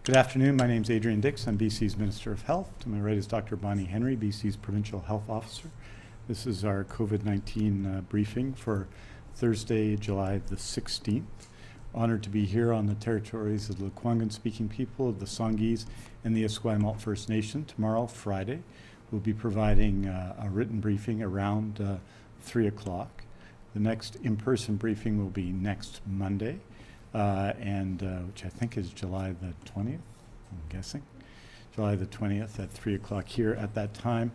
Good afternoon. My name is Adrian Dix. I'm BC's Minister of Health. To my right is Dr. Bonnie Henry, BC's Provincial Health Officer. This is our COVID-19 briefing for Thursday, July the 16th. Honored to be here on the territories of the Lekwungen-speaking people of the Songhees and the Esquimalt First Nation. Tomorrow, Friday, we'll be providing a written briefing around 3 o'clock. The next in-person briefing will be next Monday. Which I think is July the 20th, I'm guessing. July the 20th at 3 o'clock here. At that time,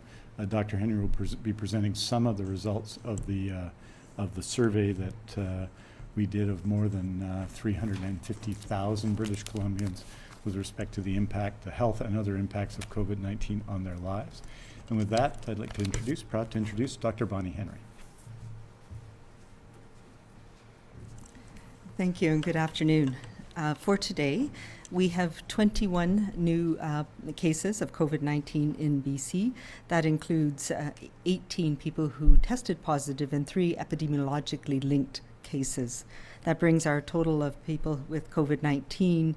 Dr. Henry will be presenting some of the results of the survey that we did of more than 350,000 British Columbians with respect to the impact, the health and other impacts of COVID-19 on their lives. And with that, I'd like to proud to introduce Dr. Bonnie Henry. Thank you and good afternoon. For today, we have 21 new cases of COVID-19 in BC. That includes 18 people who tested positive and 3 epidemiologically linked cases. That brings our total of people with COVID-19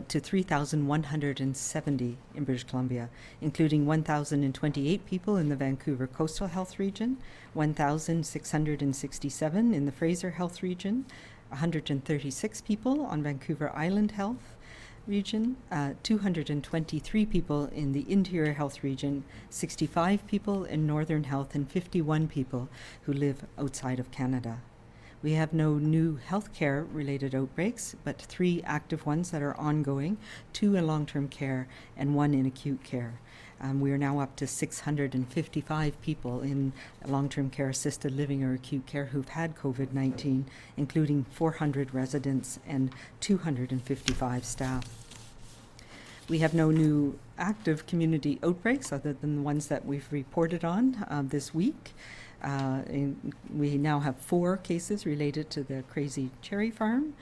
to 3,170 in British Columbia, including 1,028 people in the Vancouver Coastal Health Region, 1,667 in the Fraser Health Region, 136 people on Vancouver Island Health Region, 223 people in the Interior Health Region, 65 people in Northern Health, and 51 people who live outside of Canada. We have no new healthcare related outbreaks, but 3 active ones that are ongoing, 2 in long-term care and 1 in acute care. We are now up to 655 people in long-term care, assisted living, or acute care who've had COVID-19, including 400 residents and 255 staff. We have no new active community outbreaks other than the ones that we've reported on this week. We now have 4 cases related to the Crazy Cherry Farm.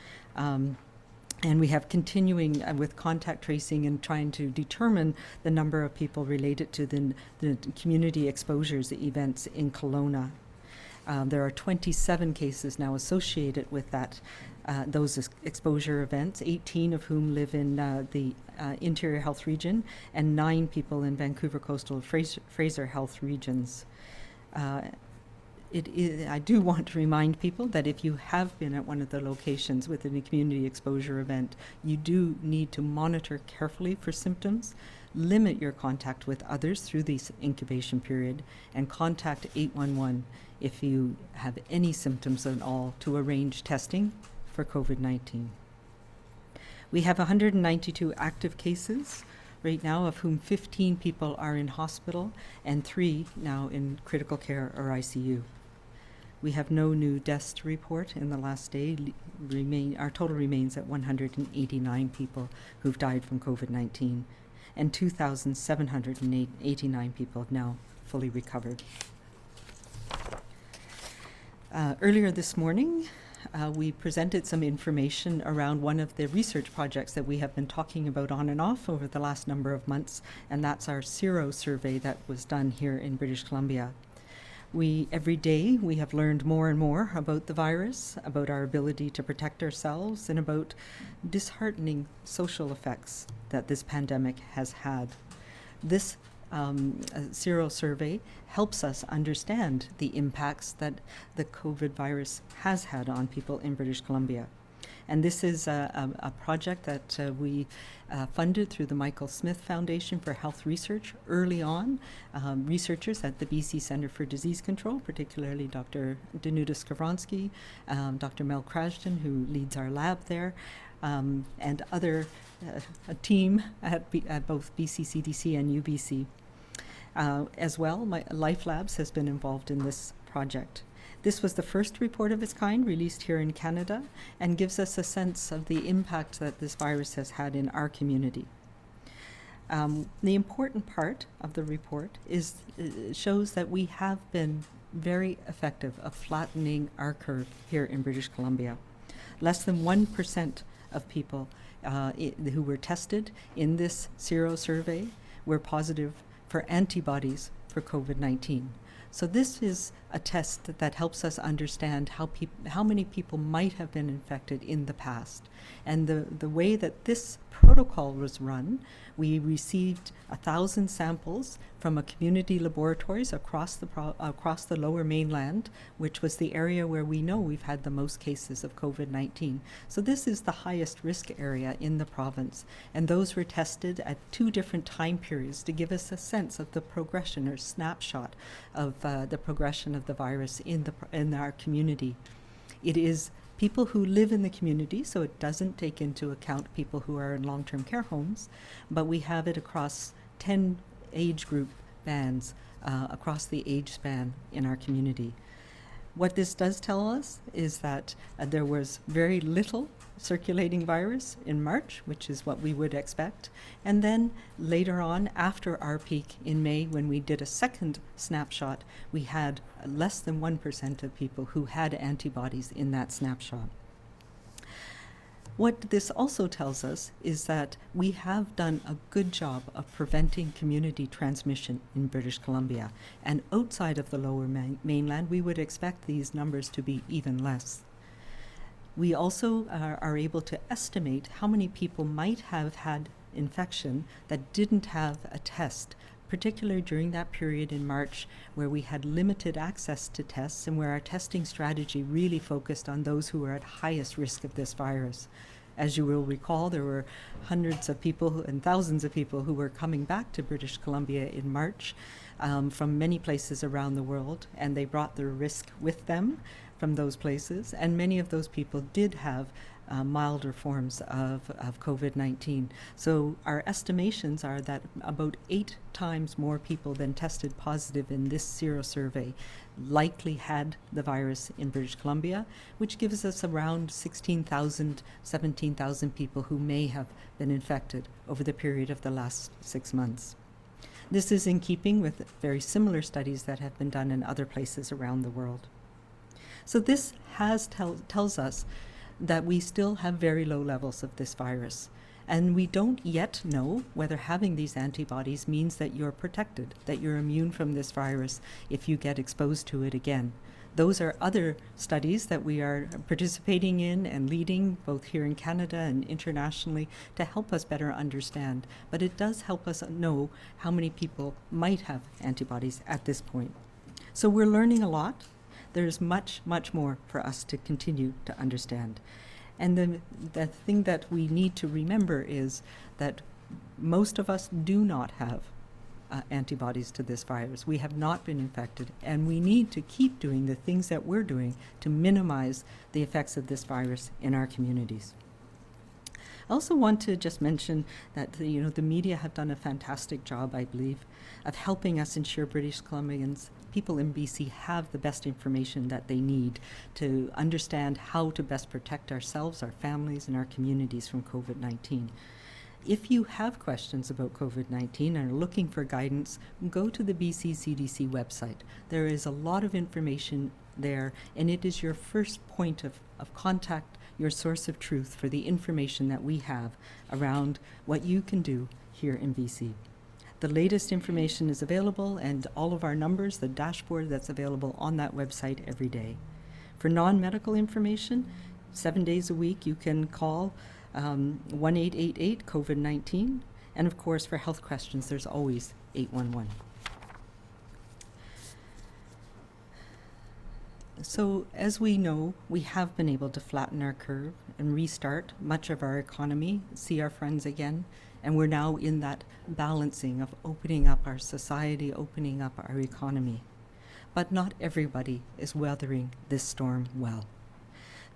And we have continuing with contact tracing and trying to determine the number of people related to the community exposures events in Kelowna. There are 27 cases now associated with those exposure events, 18 of whom live in the Interior Health Region and 9 people in Vancouver Coastal Fraser Health Regions. I do want to remind people that if you have been at one of the locations within a community exposure event, you do need to monitor carefully for symptoms, limit your contact with others through the incubation period, and contact 811 if you have any symptoms at all to arrange testing for COVID-19. We have 192 active cases right now, of whom 15 people are in hospital and 3 now in critical care or ICU. We have no new deaths to report in the last day. Our total remains at 189 people who've died from COVID-19, and 2,789 people have now fully recovered. Earlier this morning, we presented some information around one of the research projects that we have been talking about on and off over the last number of months, and that's our Sero survey that was done here in British Columbia. Every day we have learned more and more about the virus, about our ability to protect ourselves, and about disheartening social effects that this pandemic has had. This Sero survey helps us understand the impacts that the COVID virus has had on people in British Columbia. And this is a project that we funded through the Michael Smith Foundation for Health Research early on. Researchers at the BC Centre for Disease Control, particularly Dr. Danuta Skowronski, Dr. Mel Krajden, who leads our lab there, and a team at both BC CDC and UBC. As well, Life Labs has been involved in this project. This was the first report of its kind released here in Canada and gives us a sense of the impact that this virus has had in our community. The important part of the report shows that we have been very effective of flattening our curve here in British Columbia. Less than 1% of people who were tested in this Sero survey were positive for antibodies for COVID-19. So this is a test that helps us understand how many people might have been infected in the past. And the way that this protocol was run, we received 1,000 samples from a community laboratories across the Lower Mainland, which was the area where we know we've had the most cases of COVID-19. So this is the highest risk area in the province, and those were tested at 2 different time periods to give us a sense of the progression or snapshot of the progression of the virus in our community. It is people who live in the community, so it doesn't take into account people who are in long-term care homes, but we have it across 10 age group bands across the age span in our community. What this does tell us is that there was very little circulating virus in March, which is what we would expect. And then later on, after our peak in May, when we did a second snapshot, we had less than 1% of people who had antibodies in that snapshot. What this also tells us is that we have done a good job of preventing community transmission in British Columbia. And outside of the Lower Mainland, we would expect these numbers to be even less. We also are able to estimate how many people might have had infection that didn't have a test, particularly during that period in March where we had limited access to tests and where our testing strategy really focused on those who were at highest risk of this virus. As you will recall, there were hundreds of people and thousands of people who were coming back to British Columbia in March from many places around the world, and they brought their risk with them from those places, and many of those people did have milder forms of COVID-19. So our estimations are that about 8 times more people than tested positive in this serosurvey likely had the virus in British Columbia, which gives us around 16,000, 17,000 people who may have been infected over the period of the last 6 months. This is in keeping with very similar studies that have been done in other places around the world. So this tells us that we still have very low levels of this virus. And we don't yet know whether having these antibodies means that you're protected, that you're immune from this virus if you get exposed to it again. Those are other studies that we are participating in and leading both here in Canada and internationally to help us better understand. But it does help us know how many people might have antibodies at this point. So we're learning a lot. There's much, much more for us to continue to understand. And the thing that we need to remember is that most of us do not have antibodies to this virus. We have not been infected, and we need to keep doing the things that we're doing to minimize the effects of this virus in our communities. I also want to just mention that the media have done a fantastic job, I believe, of helping us ensure British Columbians, people in BC, have the best information that they need to understand how to best protect ourselves, our families, and our communities from COVID-19. If you have questions about COVID-19 and are looking for guidance, go to the BC CDC website. There is a lot of information there, and it is your first point of contact, your source of truth for the information that we have around what you can do here in BC. The latest information is available, and all of our numbers, the dashboard that's available on that website every day. For non-medical information, 7 days a week, you can call 1-888-COVID-19. And of course, for health questions, there's always 811. So as we know, we have been able to flatten our curve and restart much of our economy, see our friends again, and we're now in that balancing of opening up our society, opening up our economy. But not everybody is weathering this storm well.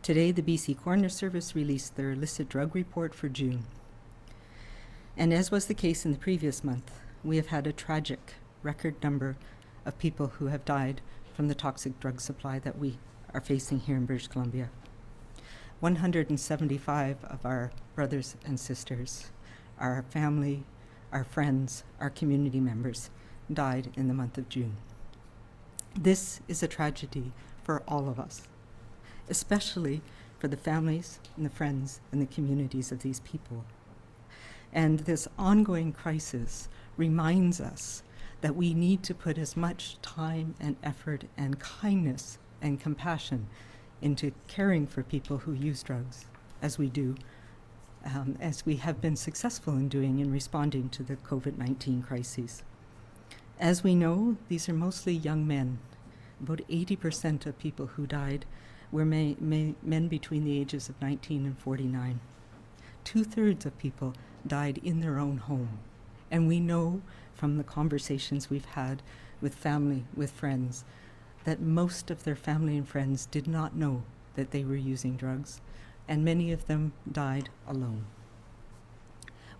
Today, the BC Coroner Service released their illicit drug report for June. And as was the case in the previous month, we have had a tragic record number of people who have died from the toxic drug supply that we are facing here in British Columbia. 175 of our brothers and sisters, our family, our friends, our community members died in the month of June. This is a tragedy for all of us, especially for the families and the friends and the communities of these people. And this ongoing crisis reminds us that we need to put as much time and effort and kindness and compassion into caring for people who use drugs as we do as we have been successful in doing in responding to the COVID-19 crises. As we know, these are mostly young men. About 80% of people who died were men between the ages of 19 and 49. 2/3 of people died in their own home. And we know from the conversations we've had with family, with friends, that most of their family and friends did not know that they were using drugs, and many of them died alone.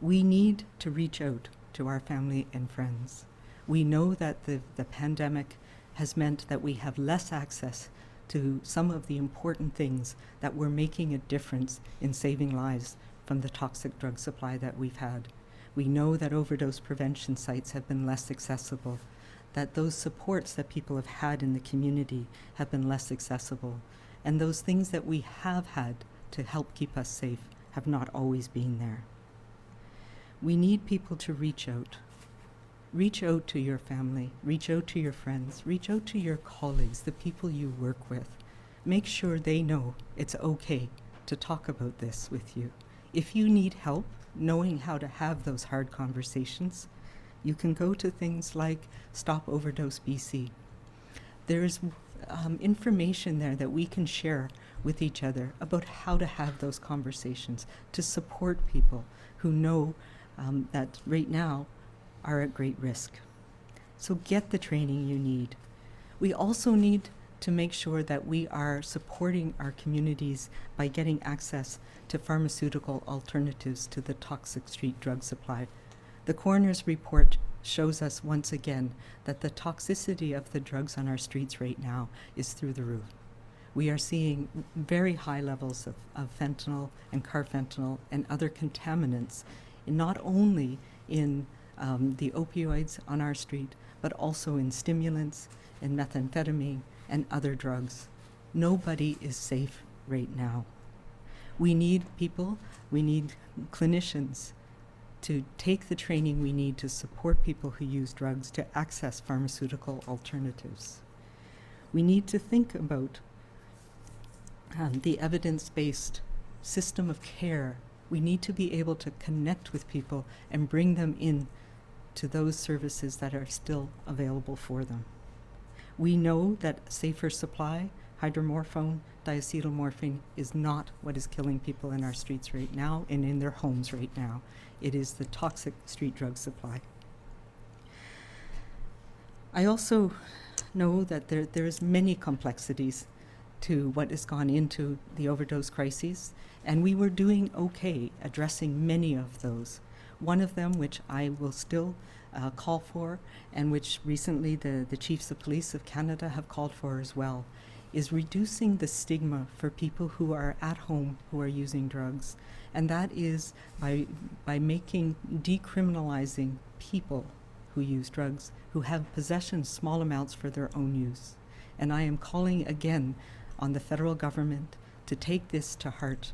We need to reach out to our family and friends. We know that the pandemic has meant that we have less access to some of the important things that were making a difference in saving lives from the toxic drug supply that we've had. We know that overdose prevention sites have been less accessible, that those supports that people have had in the community have been less accessible, and those things that we have had to help keep us safe have not always been there. We need people to reach out. Reach out to your family, reach out to your friends, reach out to your colleagues, the people you work with. Make sure they know it's okay to talk about this with you. If you need help knowing how to have those hard conversations, you can go to things like Stop Overdose BC. There's information there that we can share with each other about how to have those conversations to support people who know that right now are at great risk. So get the training you need. We also need to make sure that we are supporting our communities by getting access to pharmaceutical alternatives to the toxic street drug supply. The coroner's report shows us once again that the toxicity of the drugs on our streets right now is through the roof. We are seeing very high levels of fentanyl and carfentanil and other contaminants, not only in the opioids on our street, but also in stimulants and methamphetamine and other drugs. Nobody is safe right now. We need people, we need clinicians to take the training we need to support people who use drugs to access pharmaceutical alternatives. We need to think about the evidence-based system of care. We need to be able to connect with people and bring them in to those services that are still available for them. We know that safer supply, hydromorphone, diacetylmorphine, is not what is killing people in our streets right now and in their homes right now. It is the toxic street drug supply. I also know that there is many complexities to what has gone into the overdose crises, and we were doing okay addressing many of those. One of them, which I will still call for, and which recently the Chiefs of Police of Canada have called for as well, is reducing the stigma for people who are at home who are using drugs. And that is by decriminalizing people who use drugs, who have possession small amounts for their own use. And I am calling again on the federal government to take this to heart,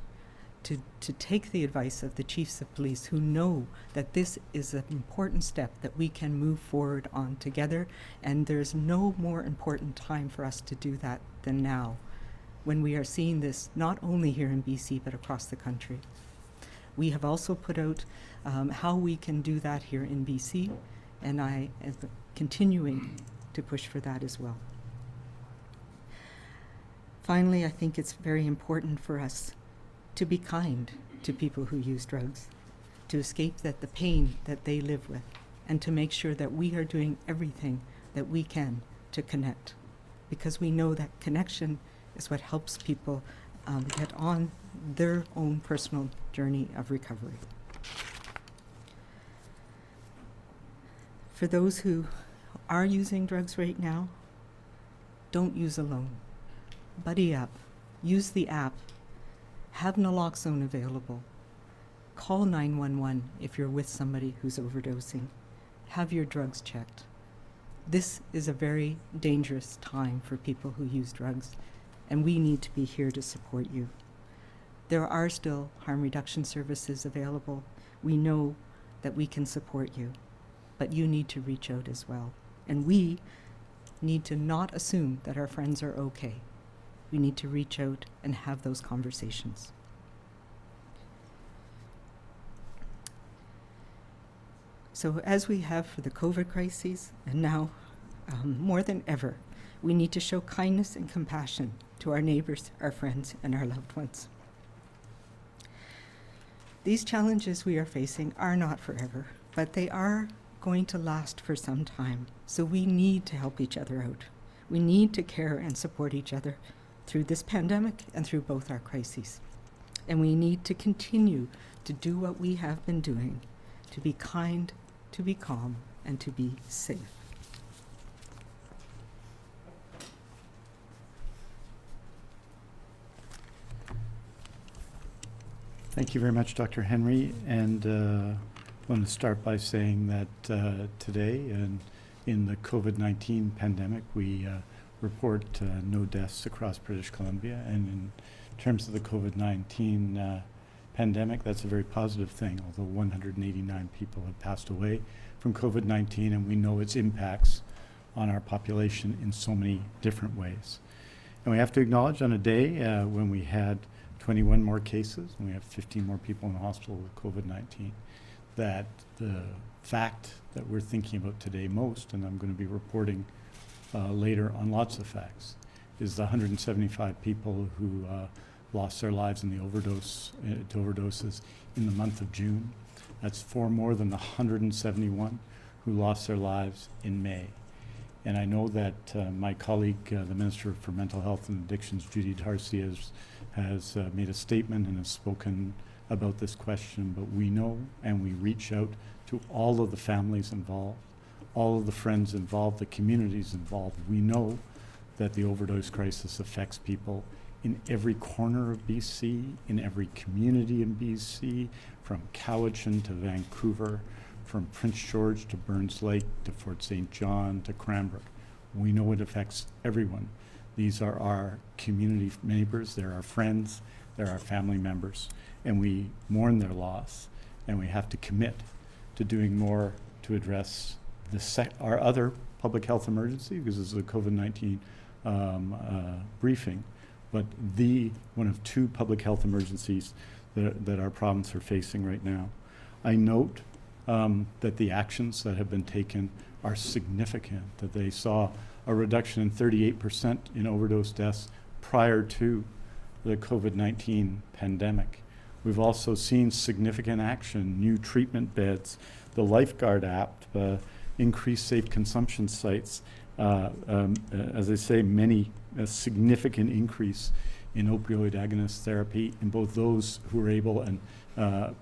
to take the advice of the Chiefs of Police, who know that this is an important step that we can move forward on together, and there's no more important time for us to do that than now, when we are seeing this not only here in BC but across the country. We have also put out how we can do that here in BC, and I am continuing to push for that as well. Finally, I think it's very important for us to be kind to people who use drugs, to escape the pain that they live with, and to make sure that we are doing everything that we can to connect, because we know that connection is what helps people get on their own personal journey of recovery. For those who are using drugs right now, don't use alone. Buddy up. Use the app. Have naloxone available. Call 911 if you're with somebody who's overdosing. Have your drugs checked. This is a very dangerous time for people who use drugs, and we need to be here to support you. There are still harm reduction services available. We know that we can support you, but you need to reach out as well. And we need to not assume that our friends are okay. We need to reach out and have those conversations. So as we have for the COVID crises, and now more than ever, we need to show kindness and compassion to our neighbors, our friends, and our loved ones. These challenges we are facing are not forever, but they are going to last for some time. So we need to help each other out. We need to care and support each other through this pandemic and through both our crises. And we need to continue to do what we have been doing, to be kind, to be calm, and to be safe. Thank you very much, Dr. Henry. And I want to start by saying that today, and in the COVID-19 pandemic, we report no deaths across British Columbia. And in terms of the COVID-19 pandemic, that's a very positive thing, although 189 people have passed away from COVID-19, and we know its impacts on our population in so many different ways. And we have to acknowledge on a day when we had 21 more cases, and we have 15 more people in the hospital with COVID-19, that the fact that we're thinking about today most, and I'm going to be reporting later on lots of facts, is the 175 people who lost their lives in the overdoses in the month of June. That's 4 more than the 171 who lost their lives in May. And I know that my colleague, the Minister for Mental Health and Addictions, Judy Darcy, has made a statement and has spoken about this question, but we know and we reach out to all of the families involved, all of the friends involved, the communities involved. We know that the overdose crisis affects people in every corner of BC, in every community in BC, from Cowichan to Vancouver, from Prince George to Burns Lake to Fort St. John to Cranbrook. We know it affects everyone. These are our community neighbors, they're our friends, they're our family members, and we mourn their loss, and we have to commit to doing more to address our other public health emergency, because this is a COVID-19 briefing, but one of 2 public health emergencies that our province are facing right now. I note that the actions that have been taken are significant, that they saw a reduction in 38% in overdose deaths prior to the COVID-19 pandemic. We've also seen significant action, new treatment beds, the Lifeguard app, increased safe consumption sites, as I say, a significant increase in opioid agonist therapy in both those who are able and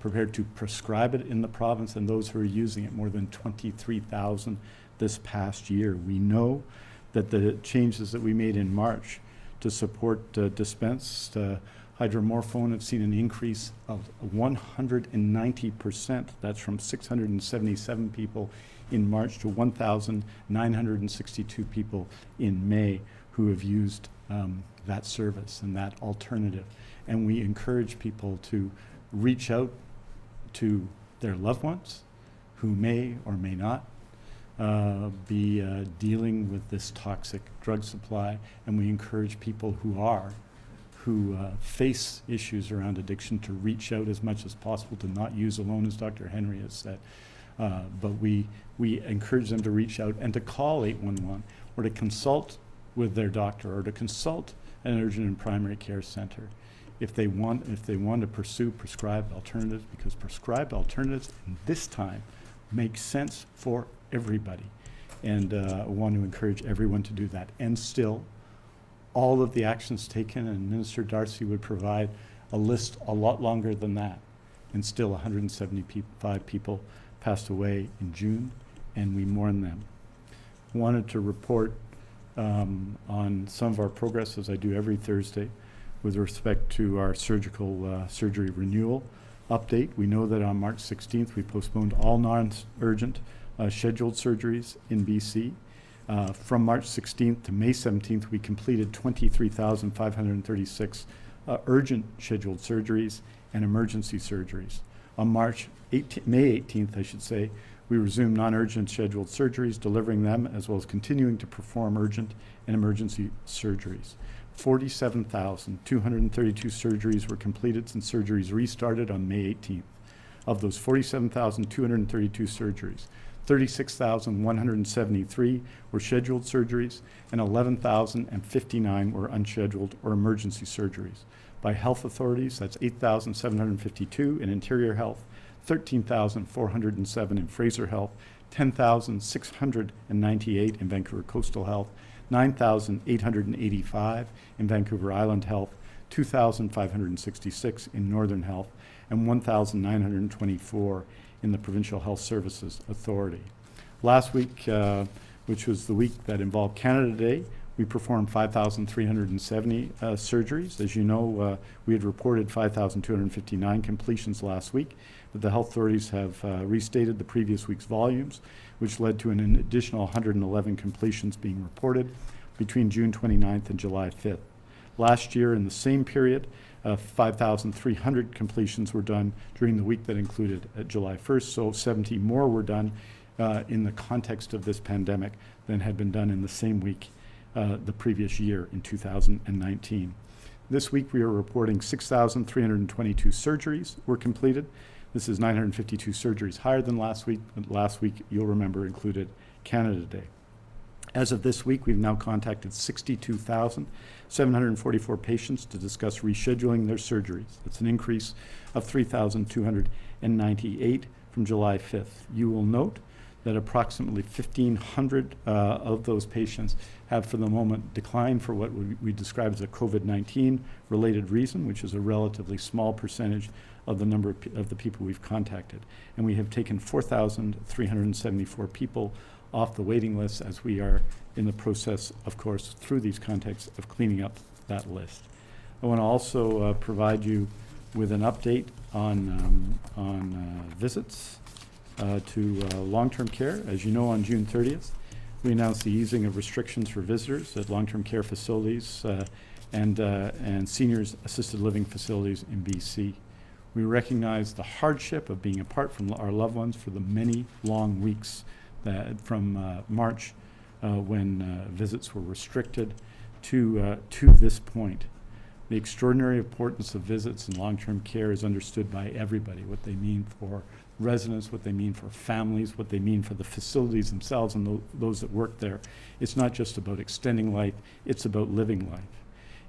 prepared to prescribe it in the province and those who are using it, more than 23,000 this past year. We know that the changes that we made in March to support dispensed hydromorphone have seen an increase of 190%. That's from 677 people in March to 1,962 people in May who have used that service and that alternative. And we encourage people to reach out to their loved ones who may or may not be dealing with this toxic drug supply, and we encourage people who face issues around addiction to reach out as much as possible, to not use alone, as Dr. Henry has said. But we encourage them to reach out and to call 811 or to consult with their doctor or to consult an urgent and primary care center if they want to pursue prescribed alternatives, because prescribed alternatives in this time make sense for everybody. And I want to encourage everyone to do that. And still, all of the actions taken, and Minister Darcy would provide a list a lot longer than that, and still 175 people passed away in June, and we mourn them. Wanted to report on some of our progress, as I do every Thursday, with respect to our surgery renewal update. We know that on March 16th, we postponed all non-urgent scheduled surgeries in BC. From March 16th to May 17th, we completed 23,536 urgent scheduled surgeries and emergency surgeries. On May 18th, I should say, we resumed non-urgent scheduled surgeries, delivering them, as well as continuing to perform urgent and emergency surgeries. 47,232 surgeries were completed since surgeries restarted on May 18th. Of those 47,232 surgeries, 36,173 were scheduled surgeries, and 11,059 were unscheduled or emergency surgeries. By health authorities, that's 8,752 in Interior Health, 13,407 in Fraser Health, 10,698 in Vancouver Coastal Health, 9,885 in Vancouver Island Health, 2,566 in Northern Health, and 1,924 in the Provincial Health Services Authority. Last week, which was the week that involved Canada Day, we performed 5,370 surgeries. As you know, we had reported 5,259 completions last week, but the health authorities have restated the previous week's volumes, which led to an additional 111 completions being reported between June 29th and July 5th. Last year, in the same period, 5,300 completions were done during the week that included July 1st, so 70 more were done in the context of this pandemic than had been done in the same week the previous year in 2019. This week we are reporting 6,322 surgeries were completed. This is 952 surgeries higher than last week, but last week, you'll remember, included Canada Day. As of this week, we've now contacted 62,744 patients to discuss rescheduling their surgeries. That's an increase of 3,298 from July 5th. You will note that approximately 1,500 of those patients have, for the moment, declined for what we describe as a COVID-19 related reason, which is a relatively small percentage of the number of the people we've contacted. And we have taken 4,374 people off the waiting list as we are in the process, of course, through these contexts of cleaning up that list. I want to also provide you with an update on visits to long-term care. As you know, on June 30th, we announced the easing of restrictions for visitors at long-term care facilities and seniors assisted living facilities in BC. We recognize the hardship of being apart from our loved ones for the many long weeks that from March when visits were restricted to this point. The extraordinary importance of visits in long-term care is understood by everybody, what they mean for residents, what they mean for families, what they mean for the facilities themselves and those that work there. It's not just about extending life, it's about living life.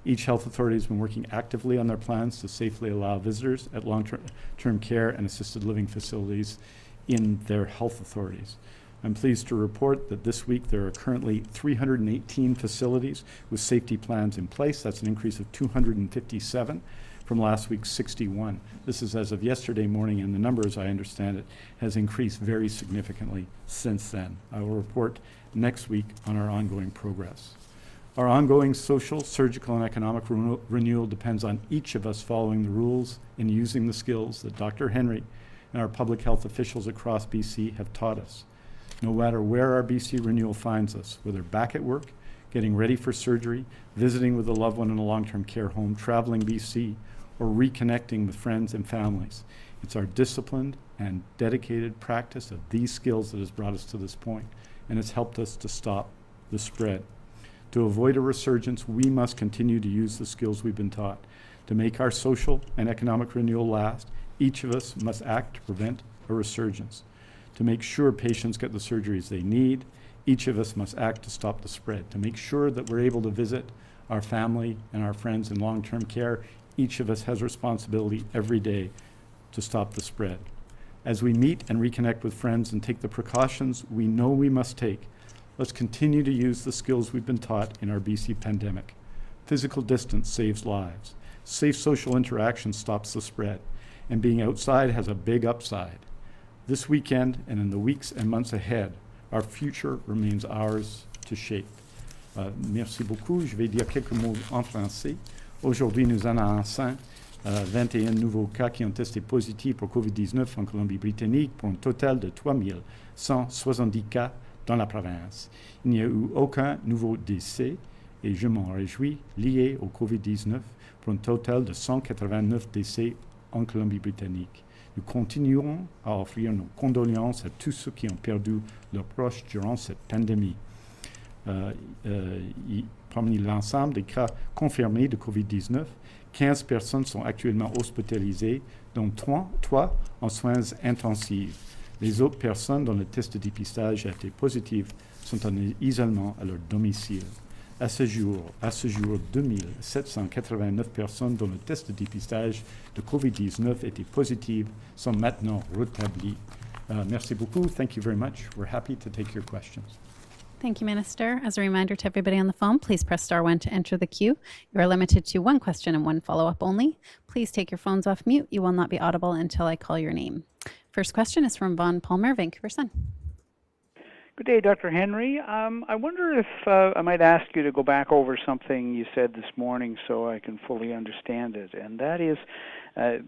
Each health authority has been working actively on their plans to safely allow visitors at long-term care and assisted living facilities in their health authorities. I'm pleased to report that this week there are currently 318 facilities with safety plans in place. That's an increase of 257 from last week's 61. This is as of yesterday morning, and the number, as I understand it, has increased very significantly since then. I will report next week on our ongoing progress. Our ongoing social, surgical, and economic renewal depends on each of us following the rules and using the skills that Dr. Henry and our public health officials across BC have taught us. No matter where our BC renewal finds us, whether back at work, getting ready for surgery, visiting with a loved one in a long-term care home, traveling BC, or reconnecting with friends and families, it's our disciplined and dedicated practice of these skills that has brought us to this point, and has helped us to stop the spread. To avoid a resurgence, we must continue to use the skills we've been taught. To make our social and economic renewal last, each of us must act to prevent a resurgence. To make sure patients get the surgeries they need, each of us must act to stop the spread. To make sure that we're able to visit our family and our friends in long-term care, each of us has responsibility every day to stop the spread. As we meet and reconnect with friends and take the precautions we know we must take, let's continue to use the skills we've been taught in our BC pandemic. Physical distance saves lives. Safe social interaction stops the spread. And being outside has a big upside. This weekend and in the weeks and months ahead, our future remains ours to shape. Merci beaucoup. Je vais dire quelques mots en français. Aujourd'hui, nous annonçons 21 nouveaux cas qui ont testé positifs pour COVID-19 en Colombie-Britannique pour un total de 3 170 cas dans la province. Il n'y a eu aucun nouveau décès et je m'en réjouis lié au COVID-19 pour un total de 189 décès en Colombie-Britannique. Nous continuerons à offrir nos condoléances à tous ceux qui ont perdu leurs proches durant cette pandémie. Parmi l'ensemble des cas confirmés de COVID-19, 15 personnes sont actuellement hospitalisées, dont 3 en soins intensifs. Les autres personnes dont le test de dépistage a été positif sont en isolement à leur domicile. À ce jour, 2789 personnes dont le test de dépistage de COVID-19 était positif sont maintenant rétablies. Merci beaucoup. Thank you very much. We're happy to take your questions. Thank you, Minister. As a reminder to everybody on the phone, please press star 1 to enter the queue. You are limited to one question and one follow-up only. Please take your phones off mute. You will not be audible until I call your name. First question is from Vaughn Palmer, Vancouver Sun. Good day, Dr. Henry. I wonder if I might ask you to go back over something you said this morning so I can fully understand it. And that is,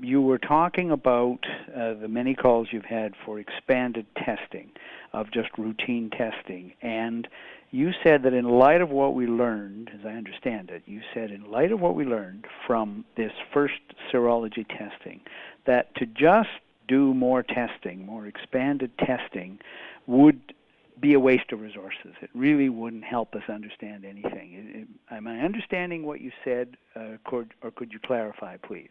you were talking about the many calls you've had for expanded testing, of just routine testing. And you said that in light of what we learned, as I understand it, you said in light of what we learned from this first serology testing, that to just do more testing, more expanded testing, would be a waste of resources. It really wouldn't help us understand anything. Am I understanding what you said, or could you clarify, please?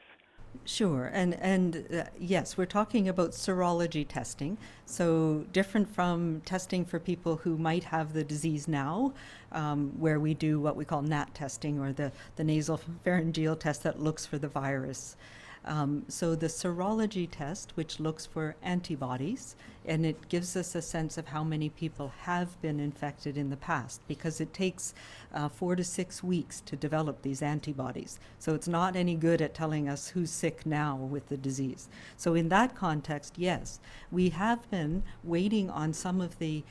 Sure, and yes, we're talking about serology testing, so different from testing for people who might have the disease now, where we do what we call NAT testing, or the nasal pharyngeal test that looks for the virus. So the serology test, which looks for antibodies, and it gives us a sense of how many people have been infected in the past, because it takes 4 to 6 weeks to develop these antibodies. So it's not any good at telling us who's sick now with the disease. So in that context, yes, we have been waiting on some of the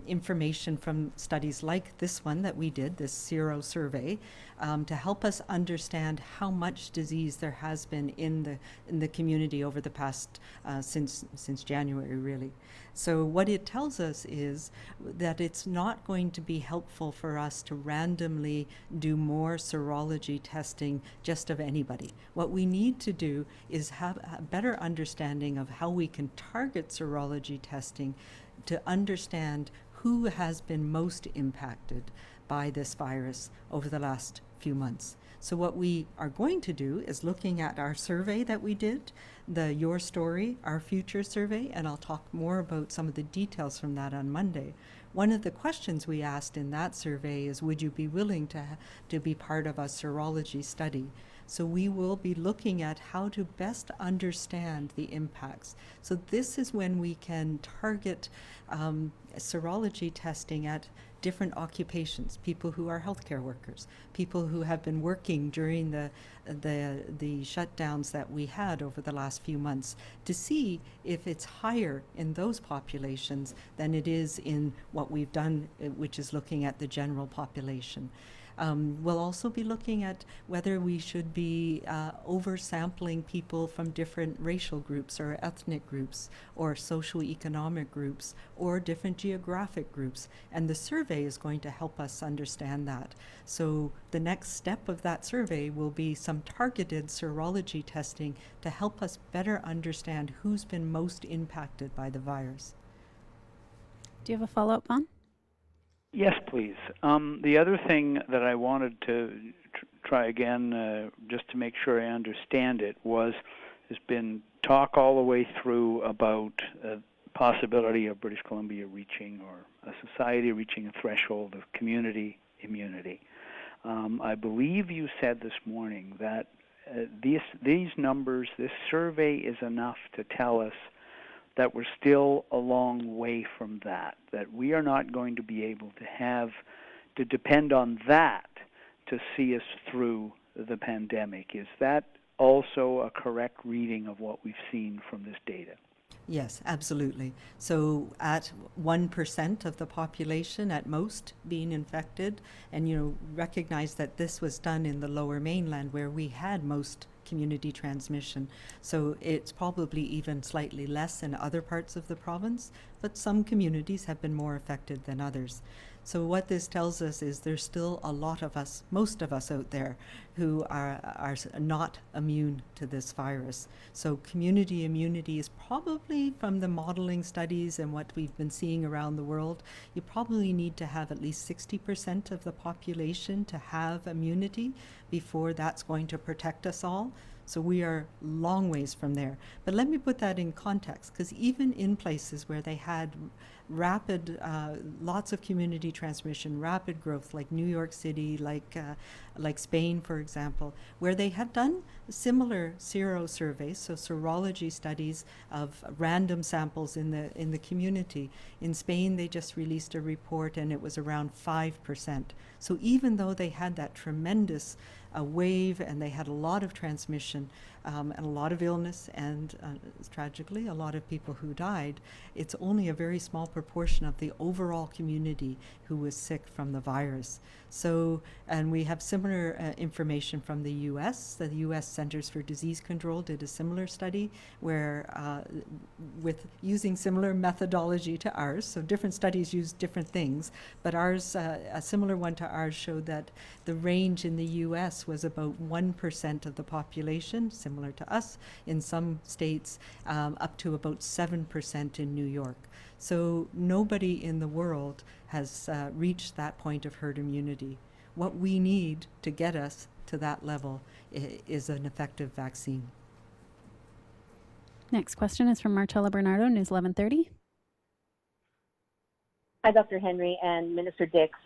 information from studies like this one that we did, this Sero survey, to help us understand how much disease there has been in the community over the past since January, really. So what it tells us is that it's not going to be helpful for us to randomly do more serology testing just of anybody. What we need to do is have a better understanding of how we can target serology testing to understand who has been most impacted by this virus over the last few months. So what we are going to do is looking at our survey that we did, the Your Story, Our Future survey, and I'll talk more about some of the details from that on Monday. One of the questions we asked in that survey is, would you be willing to be part of a serology study? So we will be looking at how to best understand the impacts. So this is when we can target serology testing at different occupations, people who are healthcare workers, people who have been working during the shutdowns that we had over the last few months, to see if it's higher in those populations than it is in what we've done, which is looking at the general population. We'll also be looking at whether we should be oversampling people from different racial groups or ethnic groups or socioeconomic groups or different geographic groups. And the survey is going to help us understand that. So the next step of that survey will be some targeted serology testing to help us better understand who's been most impacted by the virus. Do you have a follow-up, Vaughn? Yes, please. The other thing that I wanted to try again, just to make sure I understand it, there's been talk all the way through about possibility of British Columbia reaching, or a society reaching, a threshold of community immunity. I believe you said this morning that these numbers, this survey is enough to tell us that we're still a long way from that we are not going to be able to depend on that to see us through the pandemic. Is that also a correct reading of what we've seen from this data? Yes, absolutely. So at 1% of the population at most being infected, and recognize that this was done in the Lower Mainland where we had most community transmission. So it's probably even slightly less in other parts of the province, but some communities have been more affected than others. So what this tells us is there's still a lot of us, most of us out there, who are not immune to this virus. So community immunity is probably, from the modeling studies and what we've been seeing around the world, you probably need to have at least 60% of the population to have immunity before that's going to protect us all. So we are long ways from there. But let me put that in context, because even in places where they had rapid, lots of community transmission, rapid growth, like New York City, like Spain, for example, where they have done similar sero surveys, so serology studies of random samples in the community. In Spain, they just released a report, and it was around 5%. So even though they had that tremendous wave, and they had a lot of transmission and a lot of illness, and tragically a lot of people who died, it's only a very small proportion of the overall community who was sick from the virus. So, and we have similar information from the US. The US Centers for Disease Control did a similar study where with using similar methodology to ours, so different studies use different things, but ours, a similar one to ours, showed that the range in the US was about 1% of the population, similar to us, in some states, up to about 7% in New York. So nobody in the world has reached that point of herd immunity. What we need to get us to that level is an effective vaccine. Next question is from Marcella Bernardo, News 1130. Hi, Dr. Henry and Minister Dix.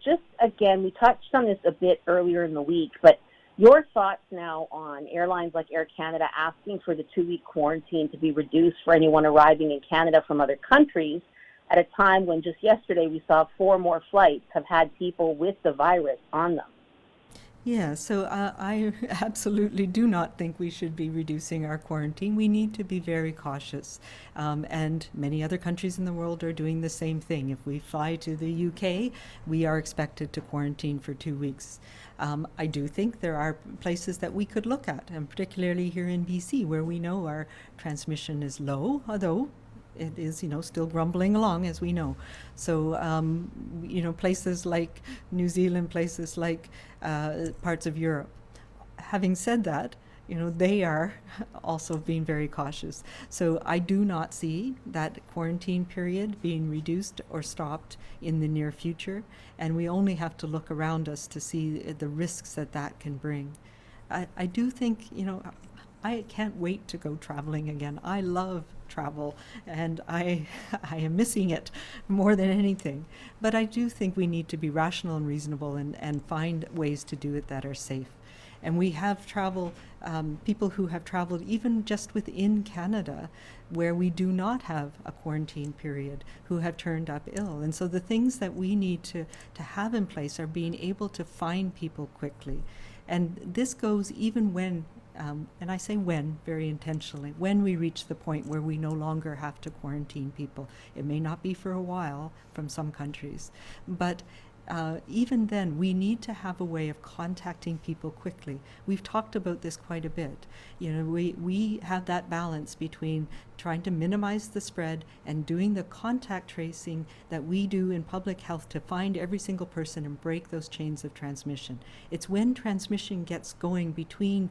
Just again, we touched on this a bit earlier in the week, but your thoughts now on airlines like Air Canada asking for the 2-week quarantine to be reduced for anyone arriving in Canada from other countries at a time when just yesterday we saw 4 more flights have had people with the virus on them. Yeah, so I absolutely do not think we should be reducing our quarantine. We need to be very cautious. And many other countries in the world are doing the same thing. If we fly to the UK, we are expected to quarantine for 2 weeks. I do think there are places that we could look at, and particularly here in BC, where we know our transmission is low, although it is, still grumbling along, as we know. So, places like New Zealand, places like parts of Europe. Having said that, they are also being very cautious. So I do not see that quarantine period being reduced or stopped in the near future. And we only have to look around us to see the risks that can bring. I do think, I can't wait to go traveling again. I love travel, and I am missing it more than anything. But I do think we need to be rational and reasonable and find ways to do it that are safe. And we have people who have traveled even just within Canada, where we do not have a quarantine period, who have turned up ill. And so the things that we need to have in place are being able to find people quickly. And this goes even when, and I say when very intentionally, when we reach the point where we no longer have to quarantine people. It may not be for a while from some countries, but even then, we need to have a way of contacting people quickly. We've talked about this quite a bit. We have that balance between trying to minimize the spread and doing the contact tracing that we do in public health to find every single person and break those chains of transmission. It's when transmission gets going between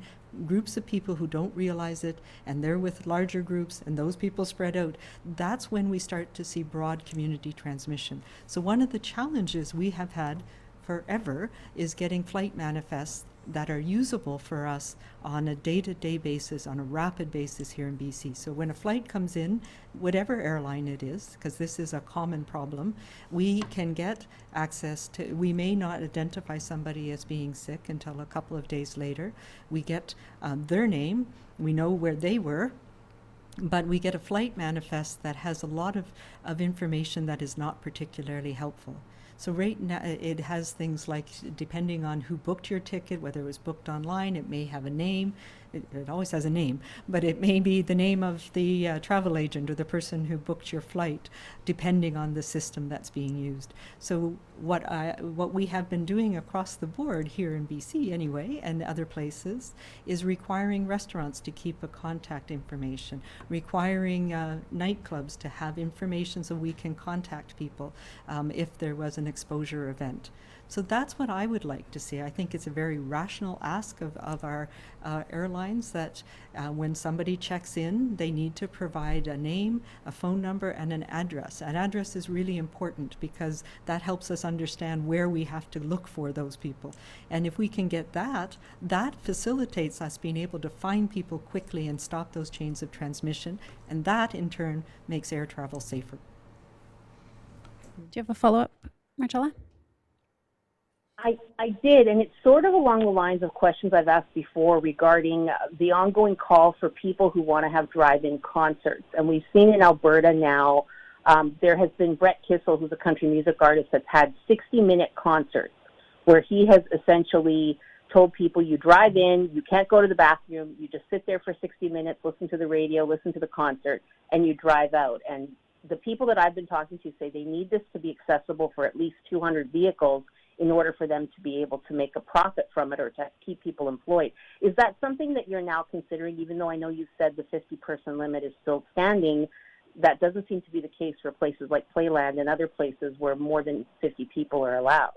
groups of people who don't realize it, and they're with larger groups, and those people spread out, that's when we start to see broad community transmission. So one of the challenges we have had forever is getting flight manifests that are usable for us on a day-to-day basis, on a rapid basis here in BC. So when a flight comes in, whatever airline it is, because this is a common problem, we can get access to, we may not identify somebody as being sick until a couple of days later. We get their name, we know where they were, but we get a flight manifest that has a lot of information that is not particularly helpful. So right now it has things like, depending on who booked your ticket, whether it was booked online, it may have a name, it always has a name, but it may be the name of the travel agent or the person who booked your flight, depending on the system that's being used. So what we have been doing across the board here in BC anyway, and other places, is requiring restaurants to keep a contact information, requiring nightclubs to have information so we can contact people if there was an exposure event. So that's what I would like to see. I think it's a very rational ask of our airlines that when somebody checks in, they need to provide a name, a phone number, and an address. An address is really important because that helps us understand where we have to look for those people. And if we can get that, that facilitates us being able to find people quickly and stop those chains of transmission. And that, in turn, makes air travel safer. Do you have a follow-up, Marcella? I did, and it's sort of along the lines of questions I've asked before regarding the ongoing call for people who want to have drive-in concerts. And we've seen in Alberta now, there has been Brett Kissel, who's a country music artist, that's had 60-minute concerts where he has essentially told people, you drive in, you can't go to the bathroom, you just sit there for 60 minutes, listen to the radio, listen to the concert, and you drive out. And the people that I've been talking to say they need this to be accessible for at least 200 vehicles in order for them to be able to make a profit from it or to keep people employed. Is that something that you're now considering, even though I know you said the 50-person limit is still standing? That doesn't seem to be the case for places like Playland and other places where more than 50 people are allowed.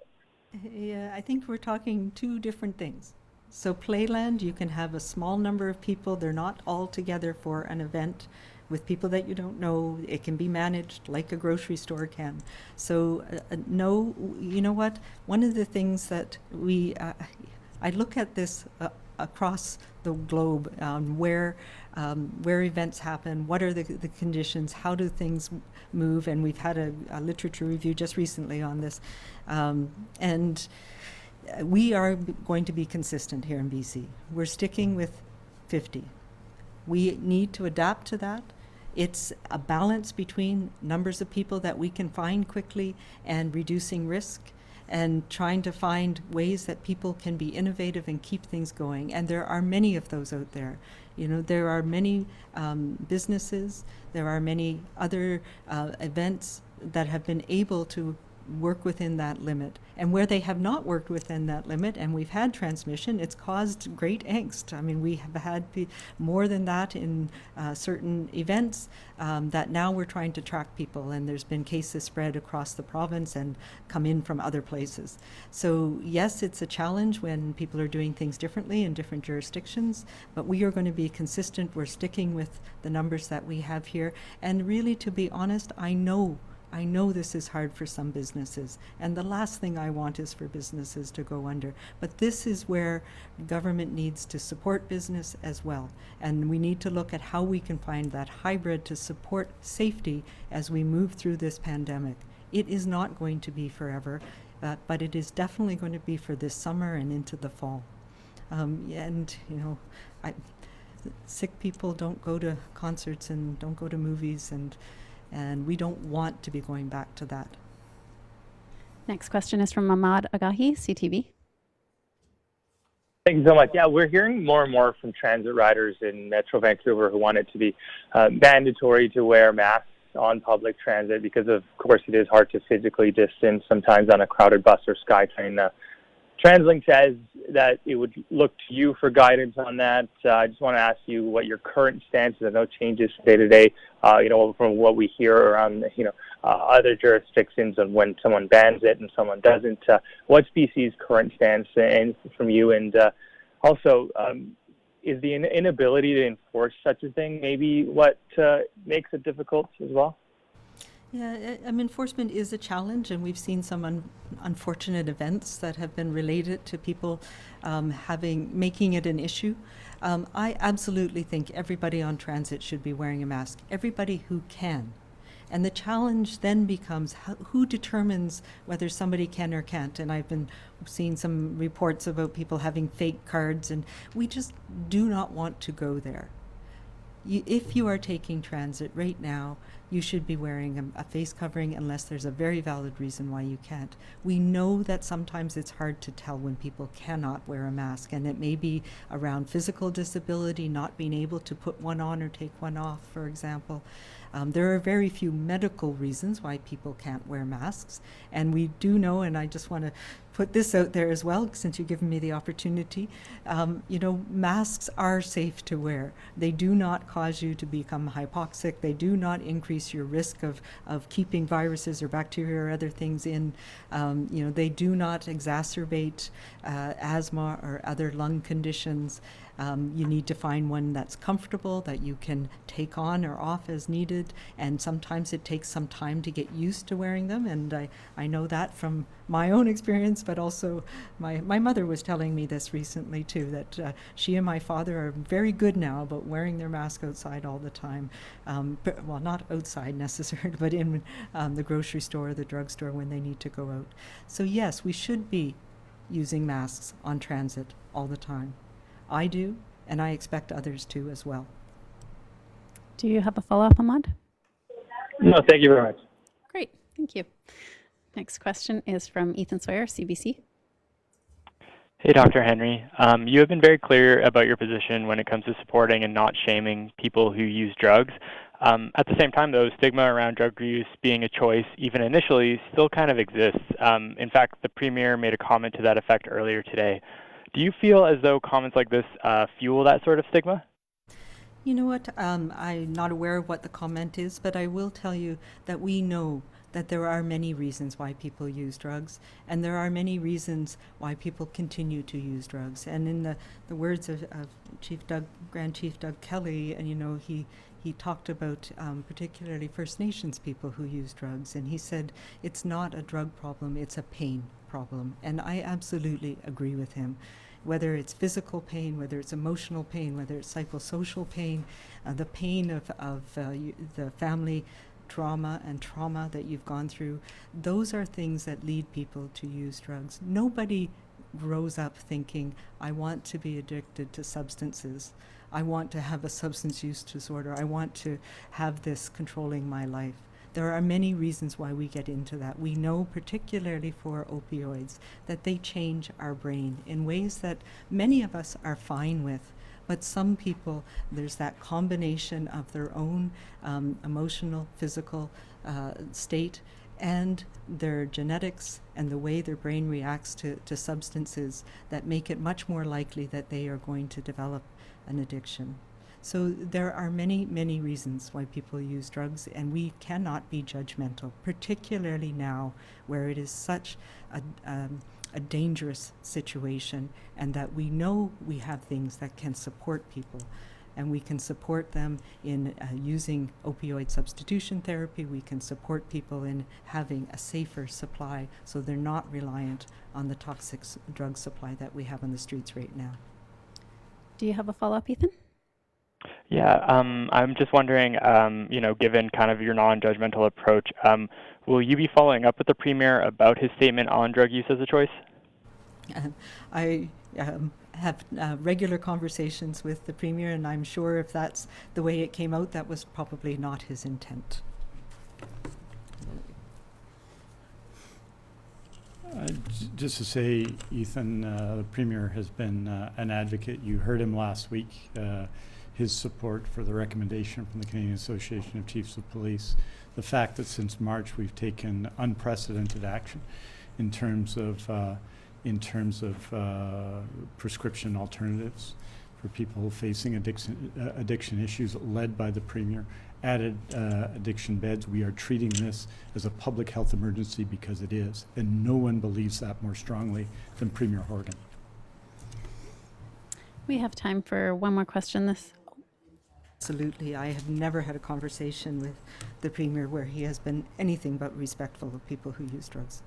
Yeah, I think we're talking two different things. So Playland, you can have a small number of people. They're not all together for an event with people that you don't know. It can be managed like a grocery store can. So no, you know what? One of the things that I look at this across the globe, where events happen, what are the conditions, how do things move, and we've had a literature review just recently on this, and we are going to be consistent here in BC. We're sticking with 50. We need to adapt to that. It's a balance between numbers of people that we can find quickly and reducing risk and trying to find ways that people can be innovative and keep things going. And there are many of those out there. You know, there are many businesses, there are many other events that have been able to work within that limit. And where they have not worked within that limit and we've had transmission, it's caused great angst. I mean, we have had more than that in certain events that now we're trying to track people, and there's been cases spread across the province and come in from other places. So yes, it's a challenge when people are doing things differently in different jurisdictions, but we are going to be consistent. We're sticking with the numbers that we have here. And really, to be honest, I know this is hard for some businesses, and the last thing I want is for businesses to go under. But this is where government needs to support business as well. And we need to look at how we can find that hybrid to support safety as we move through this pandemic. It is not going to be forever, but it is definitely going to be for this summer and into the fall. And, you know, sick people don't go to concerts and don't go to movies, and we don't want to be going back to that. Next question is from Ahmad Agahi, CTV. Thank you so much. Yeah, we're hearing more and more from transit riders in Metro Vancouver who want it to be mandatory to wear masks on public transit because, of course, it is hard to physically distance sometimes on a crowded bus or SkyTrain. TransLink says that it would look to you for guidance on that. I just want to ask you what your current stance is. I know changes day to day, from what we hear around, other jurisdictions on when someone bans it and someone doesn't. What's BC's current stance and from you? And also, is the inability to enforce such a thing maybe what makes it difficult as well? Yeah, enforcement is a challenge, and we've seen some unfortunate events that have been related to people making it an issue. I absolutely think everybody on transit should be wearing a mask, everybody who can. And the challenge then becomes who determines whether somebody can or can't. And I've been seeing some reports about people having fake cards, and we just do not want to go there. if you are taking transit right now, you should be wearing a face covering unless there's a very valid reason why you can't. We know that sometimes it's hard to tell when people cannot wear a mask, and it may be around physical disability, not being able to put one on or take one off, for example. There are very few medical reasons why people can't wear masks, and we do know, and I just want to put this out there as well, since you've given me the opportunity, masks are safe to wear. They do not cause you to become hypoxic. They do not increase your risk of keeping viruses or bacteria or other things in. They do not exacerbate asthma or other lung conditions. You need to find one that's comfortable, that you can take on or off as needed, and sometimes it takes some time to get used to wearing them, and I know that from my own experience, but also my mother was telling me this recently too, that she and my father are very good now about wearing their mask outside all the time. Well, not outside necessarily, but in the grocery store or the drugstore when they need to go out. So yes, we should be using masks on transit all the time. I do, and I expect others to as well. Do you have a follow-up, Ahmad? No, thank you very much. Great, thank you. Next question is from Ethan Sawyer, CBC. Hey, Dr. Henry. You have been very clear about your position when it comes to supporting and not shaming people who use drugs. At the same time, though, stigma around drug use being a choice, even initially, still kind of exists. In fact, the Premier made a comment to that effect earlier today. Do you feel as though comments like this fuel that sort of stigma? You know what? I'm not aware of what the comment is, but I will tell you that we know that there are many reasons why people use drugs, and there are many reasons why people continue to use drugs. And in the words of Grand Chief Doug Kelly, and he talked about particularly First Nations people who use drugs, and he said it's not a drug problem, it's a pain problem. And I absolutely agree with him. Whether it's physical pain, whether it's emotional pain, whether it's psychosocial pain, the pain of the family trauma that you've gone through, those are things that lead people to use drugs. Nobody grows up thinking, I want to be addicted to substances. I want to have a substance use disorder. I want to have this controlling my life. There are many reasons why we get into that. We know, particularly for opioids, that they change our brain in ways that many of us are fine with. But some people, there's that combination of their own emotional, physical state and their genetics and the way their brain reacts to substances that make it much more likely that they are going to develop an addiction. So there are many, many reasons why people use drugs, and we cannot be judgmental, particularly now where it is such a dangerous situation, and that we know we have things that can support people, and we can support them in using opioid substitution therapy. We can support people in having a safer supply so they're not reliant on the toxic drug supply that we have on the streets right now. Do you have a follow-up, Ethan? Yeah, I'm just wondering, given kind of your non-judgmental approach, will you be following up with the Premier about his statement on drug use as a choice? I have regular conversations with the Premier, and I'm sure if that's the way it came out, that was probably not his intent. Just to say, Ethan, the Premier has been an advocate. You heard him last week, his support for the recommendation from the Canadian Association of Chiefs of Police. The fact that since March we've taken unprecedented action in terms of prescription alternatives for people facing addiction issues, led by the Premier, added addiction beds. We are treating this as a public health emergency because it is, and no one believes that more strongly than Premier Horgan. We have time for one more question. Absolutely. I have never had a conversation with the Premier where he has been anything but respectful of people who use drugs.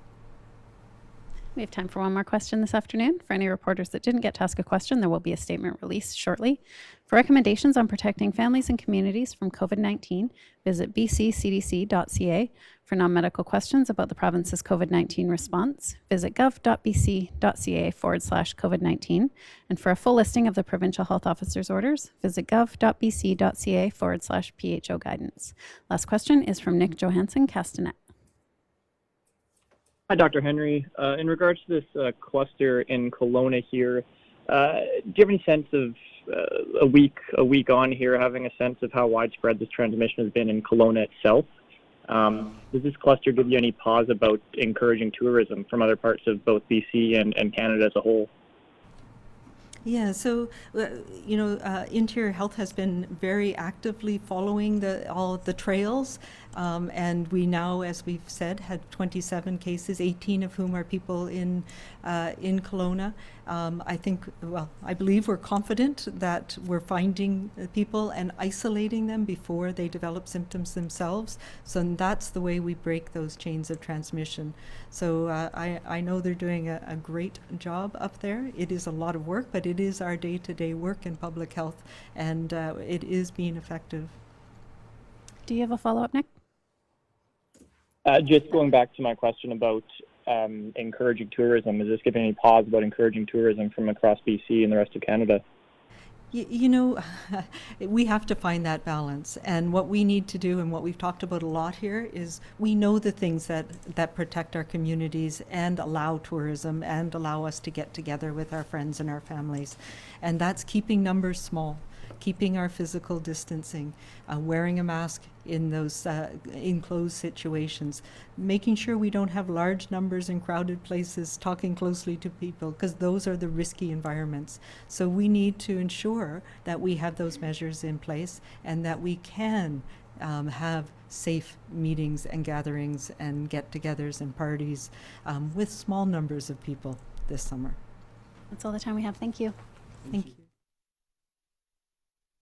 We have time for one more question this afternoon. For any reporters that didn't get to ask a question, there will be a statement released shortly. For recommendations on protecting families and communities from COVID-19, visit bccdc.ca. For non-medical questions about the province's COVID-19 response, visit gov.bc.ca/COVID-19. And for a full listing of the provincial health officer's orders, visit gov.bc.ca/PHO guidance. Last question is from Nick Johansson, Castanet. Hi, Dr. Henry. In regards to this cluster in Kelowna here, do you have any sense of a week on here, having a sense of how widespread this transmission has been in Kelowna itself? Does this cluster give you any pause about encouraging tourism from other parts of both BC and Canada as a whole? Yeah, so, Interior Health has been very actively following all of the trails, and we now, as we've said, had 27 cases, 18 of whom are people in Kelowna. I believe we're confident that we're finding people and isolating them before they develop symptoms themselves. So that's the way we break those chains of transmission. So I know they're doing a great job up there. It is a lot of work, but it is our day-to-day work in public health, and it is being effective. Do you have a follow-up, Nick? Just going back to my question about encouraging tourism, is this giving any pause about encouraging tourism from across BC and the rest of Canada? We have to find that balance, and what we need to do, and what we've talked about a lot here, is we know the things that protect our communities and allow tourism and allow us to get together with our friends and our families, and that's keeping numbers small, keeping our physical distancing, wearing a mask in those enclosed situations, making sure we don't have large numbers in crowded places, talking closely to people, because those are the risky environments. So we need to ensure that we have those measures in place and that we can have safe meetings and gatherings and get-togethers and parties with small numbers of people this summer. That's all the time we have. Thank you. Thank you.